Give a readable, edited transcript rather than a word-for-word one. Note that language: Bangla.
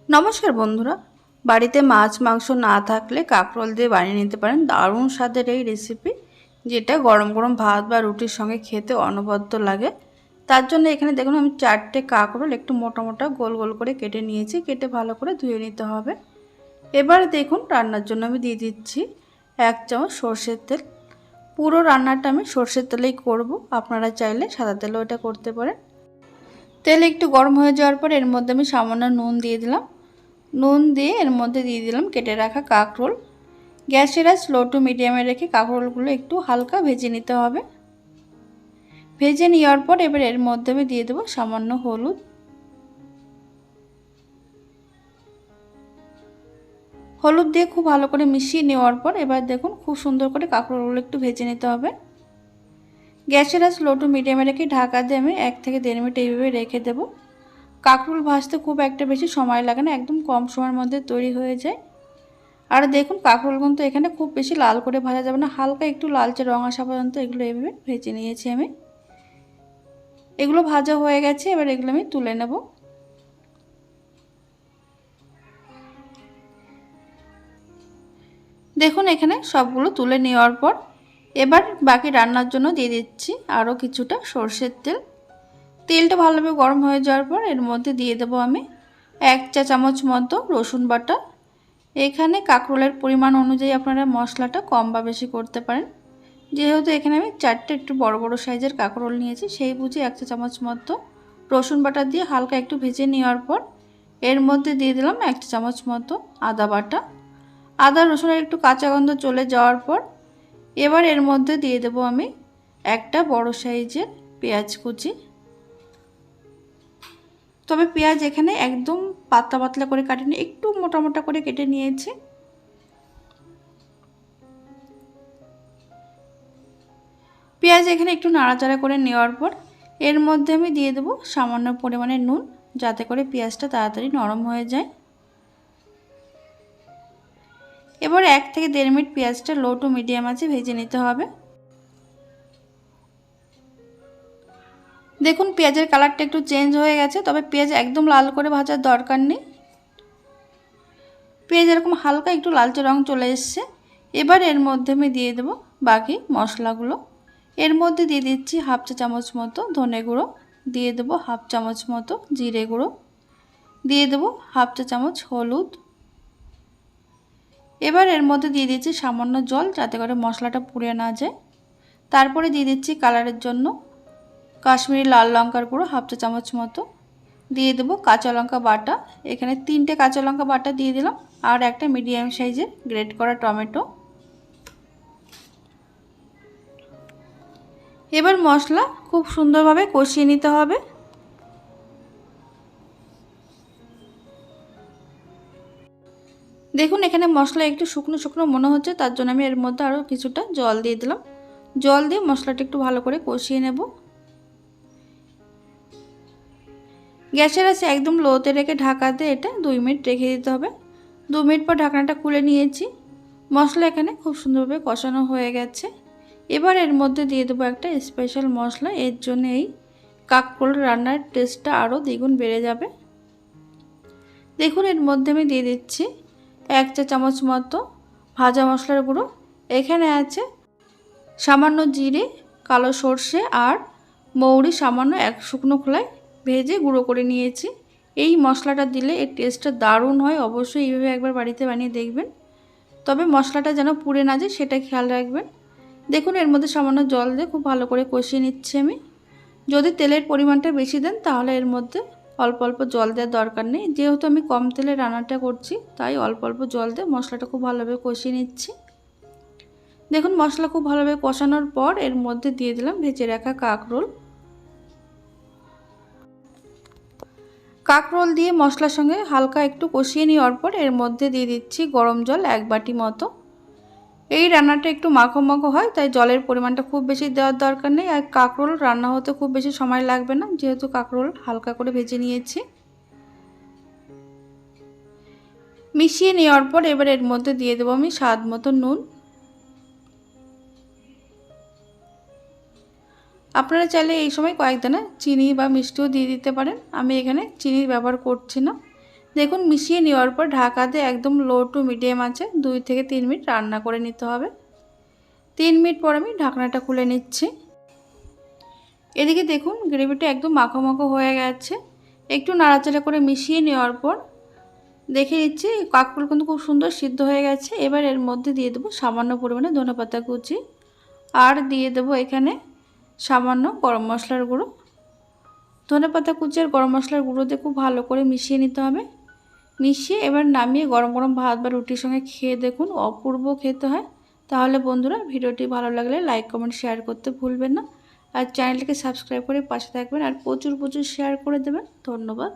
নমস্কার বন্ধুরা, বাড়িতে মাছ মাংস না থাকলে কাঁকরোল দিয়ে বানিয়ে নিতে পারেন দারুণ স্বাদের এই রেসিপি, যেটা গরম গরম ভাত বা রুটির সঙ্গে খেতে অনবদ্য লাগে। তার জন্য এখানে দেখুন আমি 4টে কাঁকরোল একটু মোটা মোটা গোল গোল করে কেটে নিয়েছি। কেটে ভালো করে ধুয়ে নিতে হবে। এবার দেখুন রান্নার জন্য আমি দিয়ে দিচ্ছি 1 চামচ সর্ষের তেল। পুরো রান্নাটা আমি সর্ষের তেলেই করব, আপনারা চাইলে সাদা তেলেও এটা করতে পারেন। তেল একটু গরম হয়ে যাওয়ার পর এর মধ্যে আমি সামান্য নুন দিয়ে দিলাম। নুন দিয়ে এর মধ্যে দিয়ে দিলাম কেটে রাখা কাঁকরোল। গ্যাসের আঁচ লো টু মিডিয়ামে রেখে কাঁকরোলগুলো একটু হালকা ভেজে নিতে হবে। ভেজে নেওয়ার পর এবার এর মধ্যে আমি দিয়ে দেবো সামান্য হলুদ। হলুদ দিয়ে খুব ভালো করে মিশিয়ে নেওয়ার পর এবার দেখুন খুব সুন্দর করে কাঁকরোলগুলো একটু ভেজে নিতে হবে। গ্যাসের আঁচ লো টু মিডিয়ামে রেখে ঢাকা দিয়ে আমি 1 থেকে 1.5 মিনিট এইভাবে রেখে দেবো। কাঁকরোল ভাজতে খুব একটা বেশি সময় লাগে না, একদম কম সময়ের মধ্যে তৈরি হয়ে যায়। আর দেখুন কাঁকরোল কিন্তু এখানে খুব বেশি লাল করে ভাজা যাবে না, হালকা একটু লালচে রং আসা পর্যন্ত এগুলো এভাবে ভেজে নিয়েছি আমি। এগুলো ভাজা হয়ে গেছে, এবার এগুলো আমি তুলে নেব। দেখুন এখানে সবগুলো তুলে নেওয়ার পর এবার বাকি রান্নার জন্য দিয়ে দিচ্ছি আরও কিছুটা সর্ষের তেল। তেলটা ভালোভাবে গরম হয়ে যাওয়ার পর এর মধ্যে দিয়ে দেবো আমি 1 চা চামচ মতো রসুন বাটা। এখানে কাঁকরোলের পরিমাণ অনুযায়ী আপনারা মশলাটা কম বা বেশি করতে পারেন। যেহেতু এখানে আমি 4টে একটু বড় বড় সাইজের কাঁকরোল নিয়েছি, সেই বুঝে 1 চা চামচ মতো রসুন বাটা দিয়ে হালকা একটু ভেজে নেওয়ার পর এর মধ্যে দিয়ে দিলাম 1 চা চামচ মতো আদা বাটা। আদা রসুনের একটু কাঁচা গন্ধ চলে যাওয়ার পর এবার এর মধ্যে দিয়ে দেবো আমি একটা বড় সাইজের পেঁয়াজ কুচি। তবে পেঁয়াজ এখানে একদম পাতলা পাতলা করে কাটিনি, একটু মোটা মোটা করে কেটে নিয়েছি। পেঁয়াজ এখানে একটু নাড়াচাড়া করে নেওয়ার পর এর মধ্যে আমি দিয়ে দেবো সামান্য পরিমাণে নুন, যাতে করে পেঁয়াজটা তাড়াতাড়ি নরম হয়ে যায়। এবার 1 থেকে 1.5 মিনিট পেঁয়াজটা লো টু মিডিয়াম আঁচে ভেজে নিতে হবে। দেখুন পেঁয়াজের কালারটা একটু চেঞ্জ হয়ে গেছে, তবে পেঁয়াজ একদম লাল করে ভাজার দরকার নেই। পেঁয়াজ এরকম হালকা একটু লালচে রং চলে এসছে। এবার এর মধ্যে আমি দিয়ে দেবো বাকি মশলাগুলো। এর মধ্যে দিয়ে দিচ্ছি 1/2 চা চামচ মতো ধনে গুঁড়ো, দিয়ে দেবো 1/2 চামচ মতো জিরে গুঁড়ো, দিয়ে দেবো 1/2 চা চামচ হলুদ। এবার এর মধ্যে দিয়ে দিচ্ছি সামান্য জল, যাতে করে মশলাটা পুড়ে না যায়। তারপরে দিয়ে দিচ্ছি কালারের জন্য কাশ্মীরি লাল লঙ্কার গুঁড়ো 1/2 চা চামচ মতো, দিয়ে দেবো কাঁচা লঙ্কা বাটা। এখানে 3টে কাঁচা লঙ্কা বাটা দিয়ে দিলাম, আর একটা মিডিয়াম সাইজের গ্রেট করা টমেটো। এবার মশলা খুব সুন্দরভাবে কষিয়ে নিতে হবে। দেখুন এখানে মশলা একটু শুকনো শুকনো মনে হচ্ছে, তার জন্য আমি এর মধ্যে আরও কিছুটা জল দিয়ে দিলাম। জল দিয়ে মশলাটা একটু ভালো করে কষিয়ে নেব। গ্যাসের আঁচ একদম লোতে রেখে ঢাকা দিয়ে এটা 2 মিনিট রেখে দিতে হবে। 2 মিনিট পর ঢাকনাটা খুলে নিয়েছি। মশলা এখানে খুব সুন্দরভাবে কষানো হয়ে গেছে। এবার এর মধ্যে দিয়ে দেবো একটা স্পেশাল মশলা, এর জন্য এই কাঁকরোল রান্নার টেস্টটা আরও দ্বিগুণ বেড়ে যাবে। দেখুন এর মধ্যে আমি দিয়ে দিচ্ছি 1 চা চামচ মতো ভাজা মশলার গুঁড়ো। এখানে আছে সামান্য জিরে, কালো সর্ষে আর মৌরি সামান্য 1 শুকনো খোলায় ভেজে গুঁড়ো করে নিয়েছি। এই মশলাটা দিলে এর টেস্টটা দারুণ হয়, অবশ্যই এইভাবে একবার বাড়িতে বানিয়ে দেখবেন। তবে মশলাটা যেন পুড়ে না যায় সেটা খেয়াল রাখবেন। দেখুন এর মধ্যে সামান্য জল দিয়ে খুব ভালো করে কষিয়ে নিচ্ছি আমি। যদি তেলের পরিমাণটা বেশি দেন তাহলে এর মধ্যে অল্প অল্প জল দেওয়ার দরকার নেই। যেহেতু আমি কম তেলে রান্নাটা করছি, তাই অল্প অল্প জল দিয়ে মশলাটা খুব ভালোভাবে কষিয়ে নিচ্ছি। দেখুন মশলা খুব ভালোভাবে কষানোর পর এর মধ্যে দিয়ে দিলাম ভেজে রাখা কাঁকরোল। কাঁকরোল দিয়ে মশলার সঙ্গে হালকা একটু কষিয়ে নেওয়ার পর এর মধ্যে দিয়ে দিচ্ছি গরম জল 1 বাটি মতো। এই রান্নাটা একটু মাখো মাখো হয়, তাই জলের পরিমাণটা খুব বেশি দেওয়ার দরকার নেই। আর কাঁকরোল রান্না হতে খুব বেশি সময় লাগবে না, যেহেতু কাঁকরোল হালকা করে ভেজে নিয়েছি। মিশিয়ে নেওয়ার পর এবার এর মধ্যে দিয়ে দেবো আমি স্বাদ মতো নুন। আপনারা চাইলে এই সময় কয়েক দানা চিনি বা মিষ্টিও দিয়ে দিতে পারেন, আমি এখানে চিনির ব্যবহার করছি না। দেখুন মিশিয়ে নেওয়ার পর ঢাকা দিয়ে একদম লো টু মিডিয়াম আছে 2 থেকে 3 মিনিট রান্না করে নিতে হবে। 3 মিনিট পর আমি ঢাকনাটা খুলে নিচ্ছি। এদিকে দেখুন গ্রেভিটা একদম মাখো মাখো হয়ে গেছে। একটু নাড়াচাড়া করে মিশিয়ে নেওয়ার পর দেখে নিচ্ছি কাঁকরোল কিন্তু খুব সুন্দর সিদ্ধ হয়ে গেছে। এবার এর মধ্যে দিয়ে দেবো সামান্য পরিমাণে ধনেপাতা কুচি আর দিয়ে দেবো এখানে সামান্য গরম মশলার গুঁড়ো। ধনেপাতা কুচি আর গরম মশলার গুঁড়ো দিয়ে খুব ভালো করে মিশিয়ে নিতে হবে। মিশিয়ে এবার নামিয়ে গরম গরম ভাত বা রুটির সঙ্গে খেয়ে দেখুন অপূর্ব খেতে হয়। তাহলে বন্ধুরা ভিডিওটি ভালো লাগলে লাইক কমেন্ট শেয়ার করতে ভুলবেন না। আর চ্যানেলটিকে সাবস্ক্রাইব করে পাশে থাকবেন আর প্রচুর শেয়ার করে দেবেন। ধন্যবাদ।